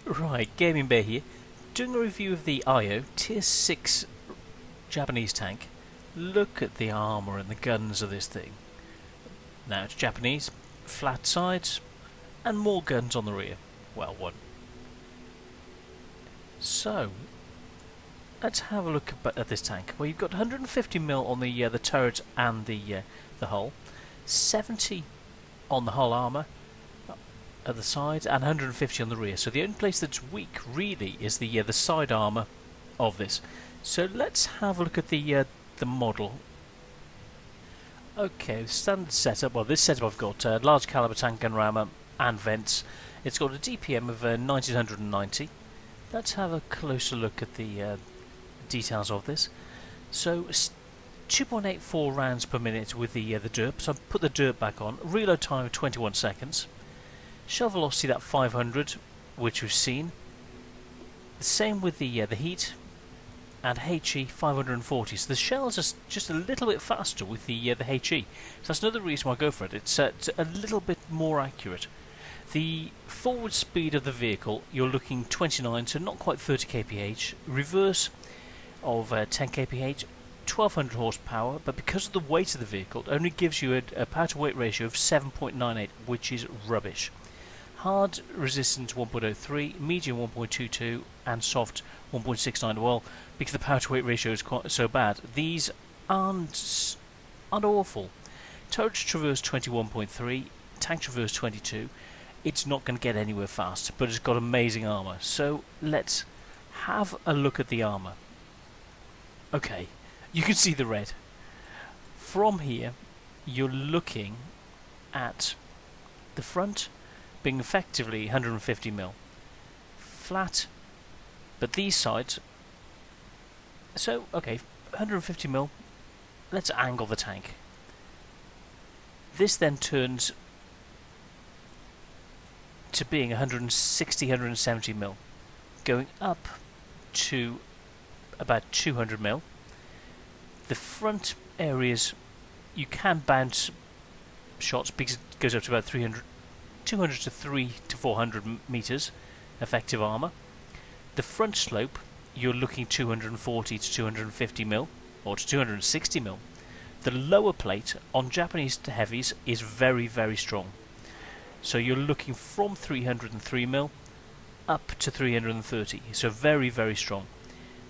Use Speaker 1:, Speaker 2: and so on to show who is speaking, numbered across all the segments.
Speaker 1: Right, Gaming Bear here, doing a review of the IO Tier 6 Japanese tank. Look at the armour and the guns of this thing. Now it's Japanese, flat sides, and more guns on the rear. Well, one. So, let's have a look at this tank. Well, you've got 150mm on the turret and the hull, 70 on the hull armour at the side, and 150 on the rear. So the only place that's weak really is the side armour of this. So let's have a look at the model. Okay, standard setup. Well, this setup I've got large caliber tank gun rammer and vents. It's got a DPM of 1990. Let's have a closer look at the details of this. So 2.84 rounds per minute with the derp. So I've put the derp back on. Reload time of 21 seconds. Shell velocity that 500, which we've seen. The same with the heat, and HE 540. So the shells are just a little bit faster with the HE. So that's another reason why I go for it. It's a little bit more accurate. The forward speed of the vehicle, you're looking 29, so not quite 30 kph. Reverse of 10 kph, 1200 horsepower, but because of the weight of the vehicle, it only gives you a power to weight ratio of 7.98, which is rubbish. Hard resistance 1.03, medium 1.22, and soft 1.69. Well, because the power to weight ratio is quite so bad, these aren't awful. Turret traverse 21.3, tank traverse 22. It's not going to get anywhere fast, but it's got amazing armour. So let's have a look at the armour. Okay, you can see the red. From here, you're looking at the front being effectively 150mm. Flat, but these sides, so okay, 150mm, let's angle the tank. This then turns to being 160, 170mm, going up to about 200mm. The front areas, you can bounce shots because it goes up to about 200 to 300 to 400 meters effective armor. The front slope, you're looking 240 to 250 mil or to 260 mil. The lower plate on Japanese heavies is very, very strong. So you're looking from 303 mil up to 330. So very, very strong.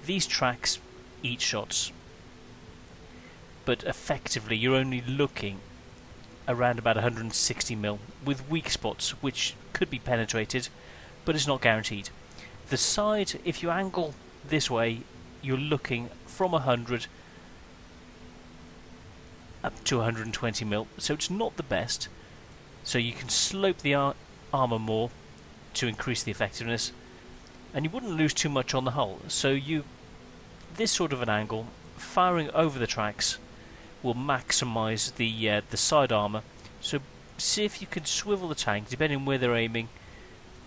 Speaker 1: These tracks eat shots, but effectively you're only looking around about 160 mil with weak spots which could be penetrated, but it's not guaranteed. The side, if you angle this way, you're looking from 100 up to 120 mil, so it's not the best. So you can slope the armour more to increase the effectiveness, and you wouldn't lose too much on the hull. So this sort of an angle, firing over the tracks, will maximise the side armour. So see if you can swivel the tank, depending on where they're aiming,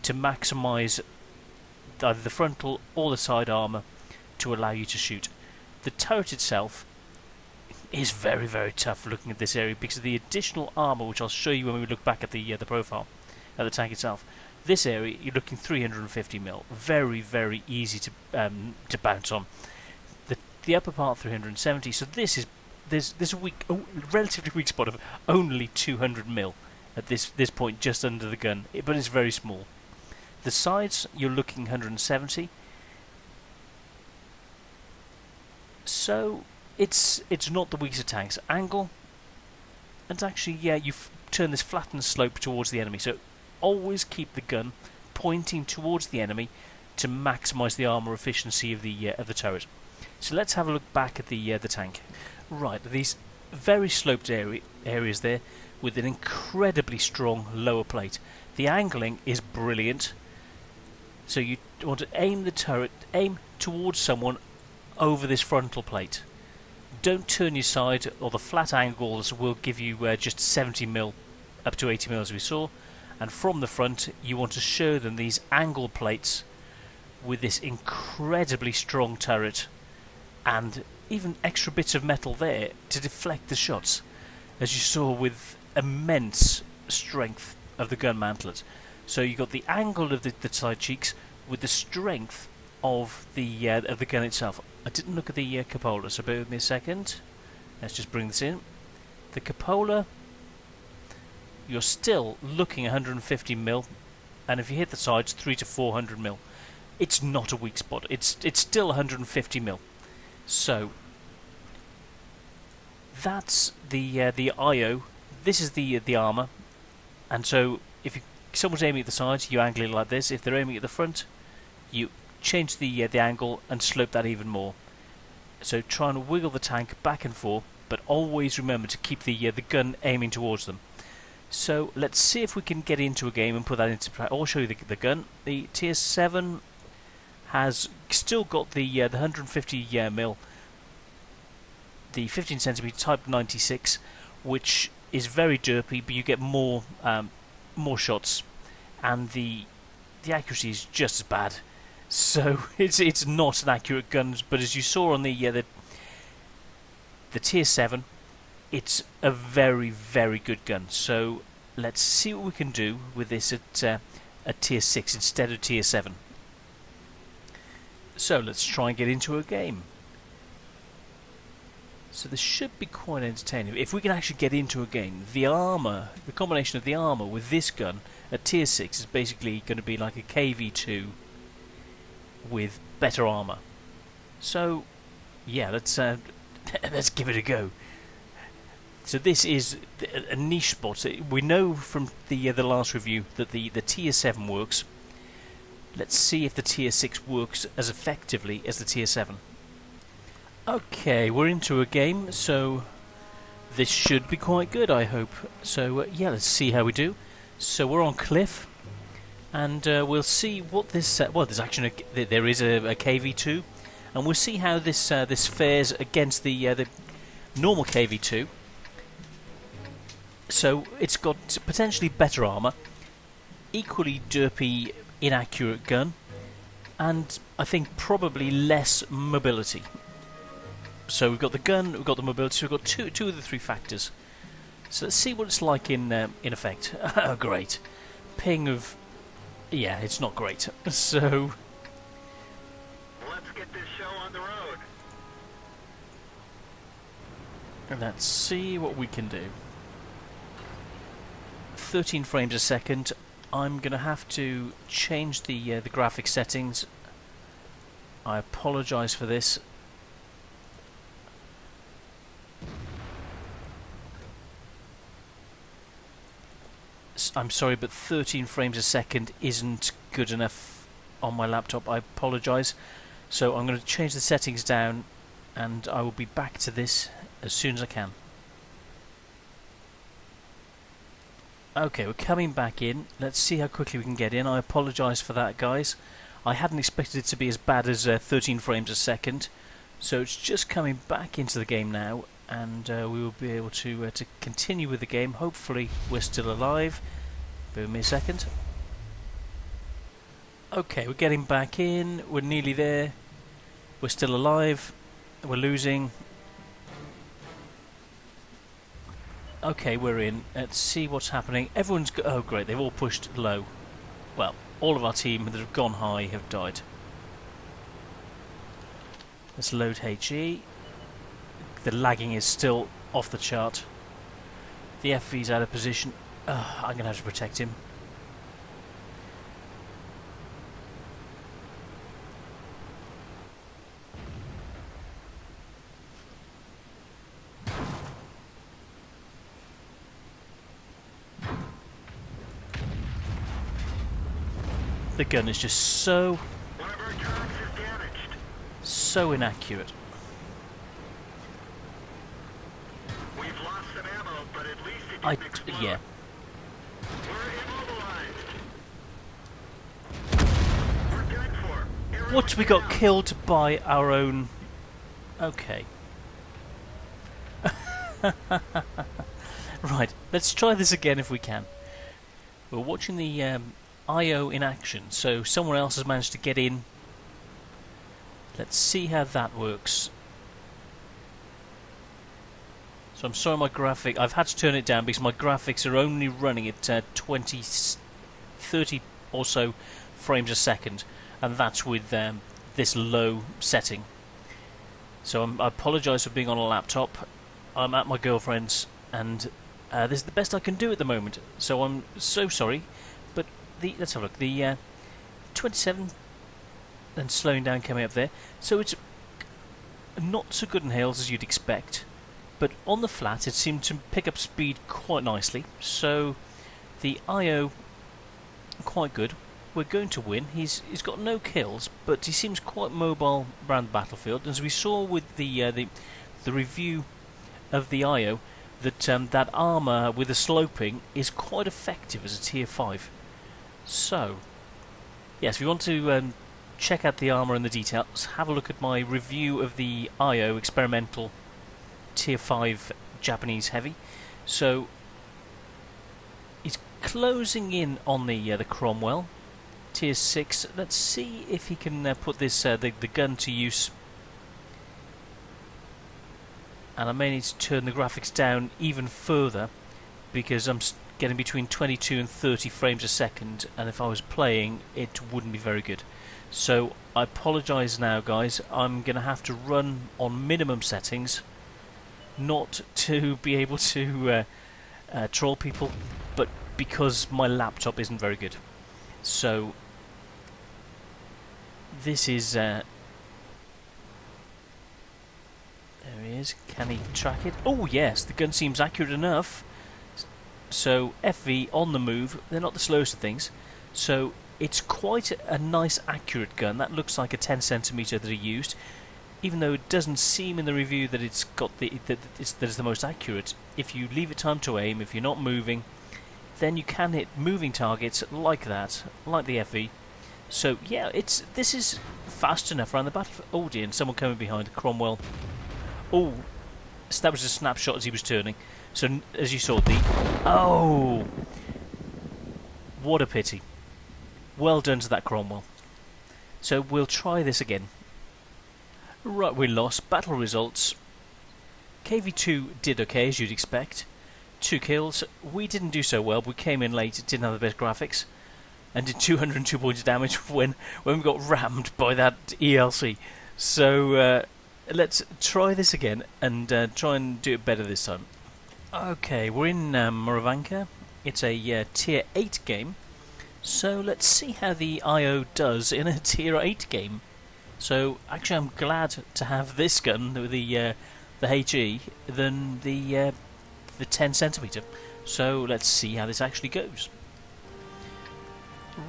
Speaker 1: to maximise either the frontal or the side armour to allow you to shoot. The turret itself is very, very tough looking at this area because of the additional armour, which I'll show you when we look back at the profile of the tank itself. This area, you're looking 350mm, very, very easy to bounce on. The upper part 370. So this is there's a relatively weak spot of only 200mm at this point, just under the gun, but it's very small. The sides, you're looking 170. So it's not the weakest of tanks. Angle, and actually, yeah, you turn this flattened slope towards the enemy. So always keep the gun pointing towards the enemy to maximise the armour efficiency of the turret. So let's have a look back at the tank. Right, these very sloped areas there with an incredibly strong lower plate. The angling is brilliant. So you want to aim the turret, aim towards someone over this frontal plate. Don't turn your side, or the flat angles will give you just 70mm up to 80mm as we saw. And from the front, you want to show them these angle plates with this incredibly strong turret and even extra bits of metal there to deflect the shots, as you saw with immense strength of the gun mantlet. So you got the angle of the side cheeks with the strength of the gun itself. I didn't look at the cupola, so bear with me a second. Let's just bring this in. The cupola, you're still looking 150 mil, and if you hit the sides, 300 to 400 mil. It's not a weak spot. It's still 150 mil. So that's the IO. This is the armor, and so if someone's aiming at the sides, you angle it like this. If they're aiming at the front, you change the angle and slope that even more. So try and wiggle the tank back and forth, but always remember to keep the gun aiming towards them. So let's see if we can get into a game and put that into practice. I'll show you the gun. The Tier 7 has still got the 150 mil, the 15 centimeter Type 96, which is very derpy, but you get more shots, and the accuracy is just as bad. So it's not an accurate gun, but as you saw on the Tier 7, it's a very, very good gun. So let's see what we can do with this at Tier 6 instead of Tier 7. So let's try and get into a game. So this should be quite entertaining. If we can actually get into a game, the armour, the combination of the armour with this gun at Tier 6 is basically going to be like a KV2 with better armour. So yeah, let's give it a go. So this is a niche spot. We know from the last review that the Tier 7 works. Let's see if the Tier 6 works as effectively as the Tier 7. Okay, we're into a game, so this should be quite good, I hope. So yeah, let's see how we do. So we're on Cliff, and we'll see what this. Well, there's actually there is a KV2, and we'll see how this this fares against the normal KV2. So it's got potentially better armour, equally derpy, inaccurate gun, and I think probably less mobility. So we've got the gun, we've got the mobility, so we've got two of the three factors. So let's see what it's like in effect. Oh, great. Ping of... yeah, it's not great. So...
Speaker 2: let's get this show on the road.
Speaker 1: And let's see what we can do. 13 frames a second. I'm going to have to change the graphic settings. I apologise for this. I'm sorry, but 13 frames a second isn't good enough on my laptop. I apologise. So I'm going to change the settings down, and I will be back to this as soon as I can. Okay, we're coming back in. Let's see how quickly we can get in. I apologise for that, guys. I hadn't expected it to be as bad as 13 frames a second. So it's just coming back into the game now, and we will be able to continue with the game. Hopefully we're still alive. Bear with me a second. Okay, we're getting back in. We're nearly there. We're still alive. We're losing. Okay, we're in. Let's see what's happening. Everyone's oh great, they've all pushed low. Well, all of our team that have gone high have died. Let's load HE. The lagging is still off the chart. The FV's out of position. I'm going to have to protect him. The gun is just so inaccurate.
Speaker 2: We've lost some ammo, but at least it didn't explode.
Speaker 1: Yeah.
Speaker 2: We're immobilized. We're done for.
Speaker 1: What, we got killed by our own... Okay. Right, let's try this again if we can. We're watching the IO in action, so someone else has managed to get in. Let's see how that works. So I'm sorry, my graphic, I've had to turn it down because my graphics are only running at 30 or so frames a second, and that's with this low setting. So I apologise for being on a laptop. I'm at my girlfriend's, and this is the best I can do at the moment. So I'm so sorry. But let's have a look. The 27, and slowing down coming up there. So it's not so good in hills as you'd expect, but on the flat it seemed to pick up speed quite nicely. So the IO quite good. We're going to win. He's got no kills, but he seems quite mobile around the battlefield. As we saw with the review of the IO, that that armour with the sloping is quite effective as a tier 5. So yes, if you want to check out the armour and the details, have a look at my review of the IO experimental tier 5 Japanese heavy. So he's closing in on the Cromwell tier 6. Let's see if he can put this the gun to use. And I may need to turn the graphics down even further, because I'm getting between 22 and 30 frames a second, and if I was playing it wouldn't be very good. So I apologise now, guys. I'm going to have to run on minimum settings, not to be able to troll people, but because my laptop isn't very good. So this is there he is. Can he track it? Oh yes, the gun seems accurate enough. So FV on the move, they're not the slowest of things, so it's quite a nice accurate gun. That looks like a 10cm that he used, even though it doesn't seem in the review that it's got that it's the most accurate. If you leave it time to aim, if you're not moving, then you can hit moving targets like that, like the FV. So yeah, this is fast enough around the battlefield. Oh dear, and someone coming behind. Cromwell. Oh, so that was a snapshot as he was turning. So as you saw, oh, what a pity. Well done to that Cromwell. So we'll try this again. Right, we lost. Battle results. KV2 did okay, as you'd expect. 2 kills. We didn't do so well. We came in late, didn't have the best graphics, and did 202 points of damage when we got rammed by that ELC. So let's try this again and try and do it better this time. Okay, we're in Moravanka. It's a tier 8 game. So let's see how the IO does in a tier 8 game. So actually I'm glad to have this gun, the HE, than the 10cm. So let's see how this actually goes.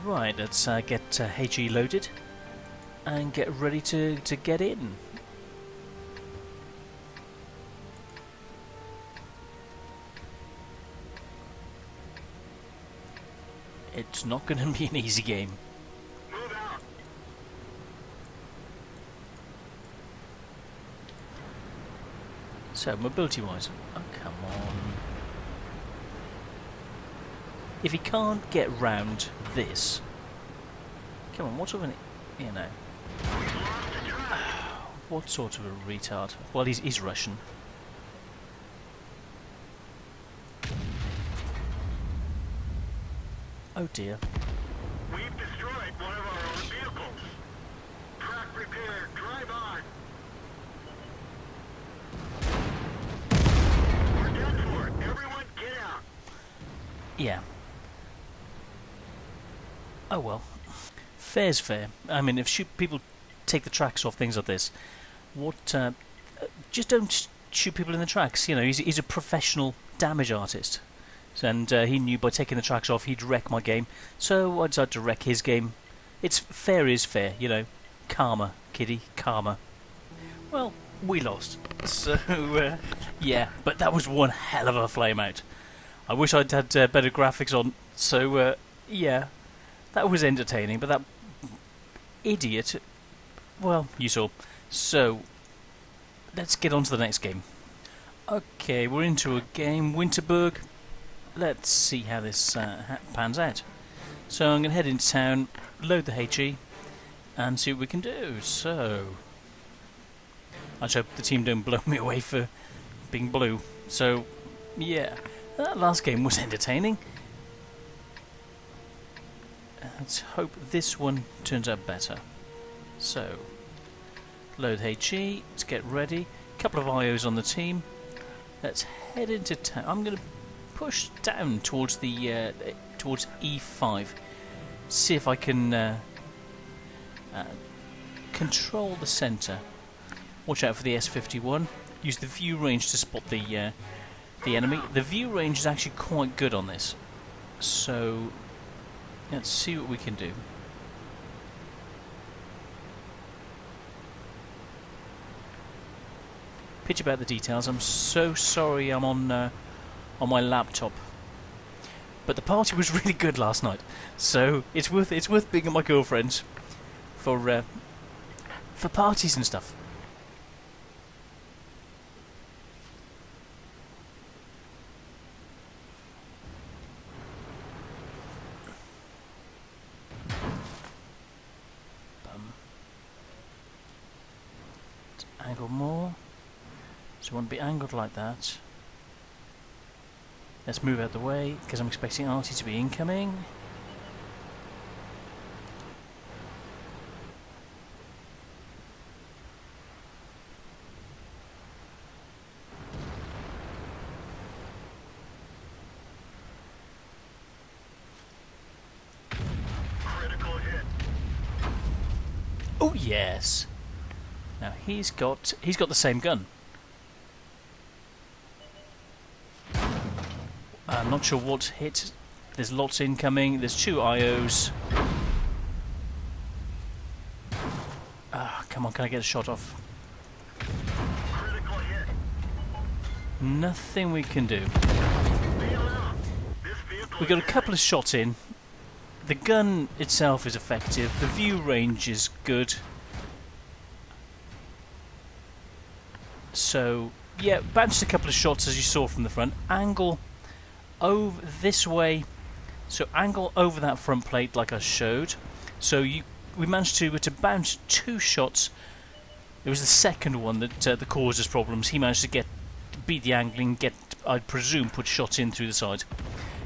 Speaker 1: Right, let's get HE loaded and get ready to get in. It's not going to be an easy game.
Speaker 2: Move out.
Speaker 1: So, mobility-wise, oh come on. If he can't get round this, come on, what sort of an, you know, what sort of a retard? Well, he's Russian. Oh dear.
Speaker 2: We've destroyed one of our own vehicles. Track repaired. Drive on. We're done for. Everyone get out.
Speaker 1: Yeah. Oh well. Fair's fair. I mean, if people take the tracks off things like this, just don't shoot people in the tracks. You know, he's a professional damage artist. And he knew by taking the tracks off he'd wreck my game, so I decided to wreck his game. It's fair is fair, you know. Karma, kiddie, karma. Well, we lost. So, yeah, but that was one hell of a flame out. I wish I'd had better graphics on, so, yeah, that was entertaining, but that idiot, well, you saw. So, let's get on to the next game. Okay, we're into a game, Winterberg. Let's see how this pans out. So I'm going to head into town, load the HE, and see what we can do. So, I just hope the team don't blow me away for being blue. So, yeah, that last game was entertaining. Let's hope this one turns out better. So, load HE, let's get ready. A couple of IOs on the team. Let's head into town. I'm going to push down towards the towards E5. See if I can control the centre. Watch out for the S51. Use the view range to spot the enemy. The view range is actually quite good on this. So let's see what we can do. Pitch about the details. I'm so sorry I'm on my laptop, but the party was really good last night, so it's worth being at my girlfriend's for parties and stuff. Angle more. So I want to be angled like that. Let's move out the way because I'm expecting Artie to be incoming.
Speaker 2: Critical hit.
Speaker 1: Oh yes. Now he's got the same gun. I'm not sure what hit. There's lots incoming. There's 2 IOs. Ah, come on, can I get a shot off?
Speaker 2: Critical hit.
Speaker 1: Nothing we can do.
Speaker 2: Wheel out. This vehicle
Speaker 1: We got a
Speaker 2: is
Speaker 1: couple of shots in. The gun itself is effective. The view range is good. So, yeah, bounced a couple of shots as you saw from the front. Angle over this way. So angle over that front plate like I showed. So we managed to bounce 2 shots. It was the second one that caused us problems. He managed to beat the angling, I presume put shots in through the side.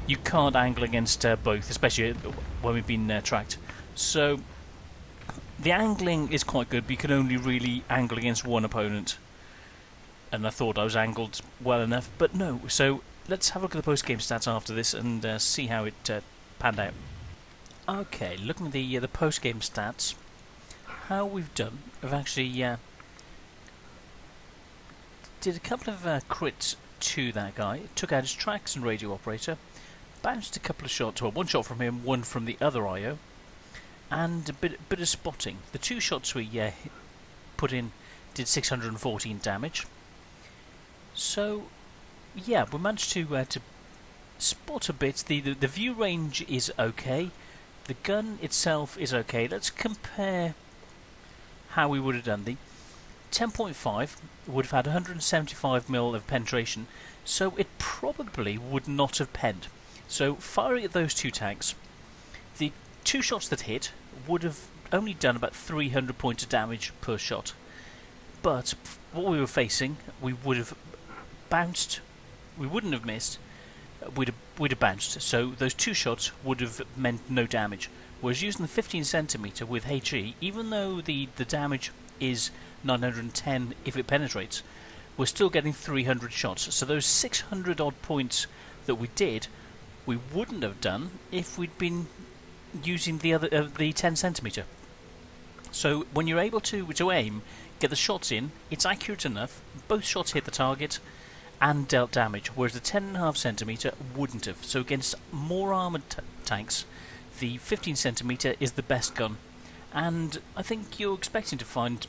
Speaker 1: You can't angle against both, especially when we've been tracked. So the angling is quite good, but you can only really angle against one opponent. And I thought I was angled well enough, but no. So let's have a look at the post-game stats after this and see how it panned out. Okay, looking at the post-game stats, how we've done. We've actually did a couple of crits to that guy. Took out his tracks and radio operator. Bounced a couple of shots, well, 1 shot from him, 1 from the other IO, and a bit of spotting. The 2 shots we put in did 614 damage. So, yeah, we managed to spot a bit. The view range is okay. The gun itself is okay. Let's compare how we would have done. The 10.5 would have had 175mm of penetration, so it probably would not have penned. So, firing at those 2 tanks, the 2 shots that hit would have only done about 300 points of damage per shot. But what we were facing, we would have bounced. We wouldn't have missed. We'd have bounced. So those 2 shots would have meant no damage. Whereas using the 15cm with HE, even though the damage is 910 if it penetrates, we're still getting 300 shots. So those 600 odd points that we did, we wouldn't have done if we'd been using the 10cm. So when you're able to aim, get the shots in, it's accurate enough. Both shots hit the target and dealt damage, whereas the 10.5cm wouldn't have. So against more armoured tanks, the 15cm is the best gun. And I think you're expecting to find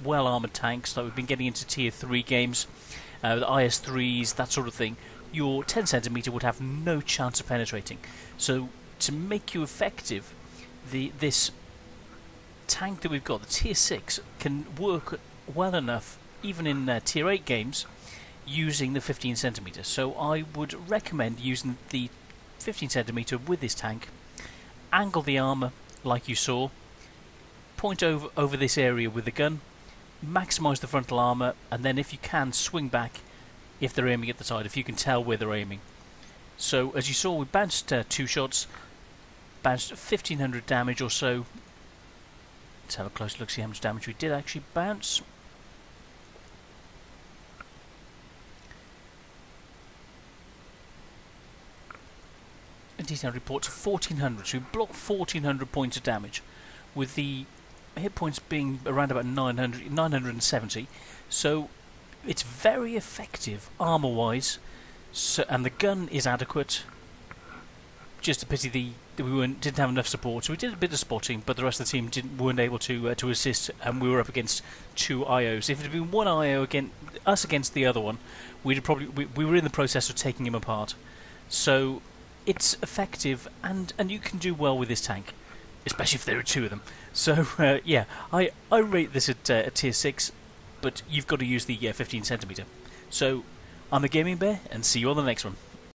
Speaker 1: well armoured tanks, like we've been getting into tier 3 games, the IS-3s, that sort of thing. Your 10cm would have no chance of penetrating. So to make you effective, this tank that we've got, the tier 6, can work well enough, even in tier 8 games, using the 15cm. So I would recommend using the 15cm with this tank, angle the armour like you saw, point over this area with the gun, maximise the frontal armour, and then if you can, swing back if they're aiming at the side, if you can tell where they're aiming. So as you saw, we bounced 2 shots. bounced 1500 damage or so. Let's have a closer look, see how much damage we did actually bounce. A detailed report to 1400, so we blocked 1400 points of damage, with the hit points being around about 970. So it's very effective armor-wise, so, and the gun is adequate. Just a pity that we didn't have enough support, so we did a bit of spotting, but the rest of the team weren't able to assist, and we were up against 2 IOs. If it had been one IO against the other one, we were in the process of taking him apart. So it's effective, and you can do well with this tank, especially if there are 2 of them. So yeah, I rate this at tier 6, but you've got to use the 15cm. So I'm the Gaming Bear, and see you on the next one.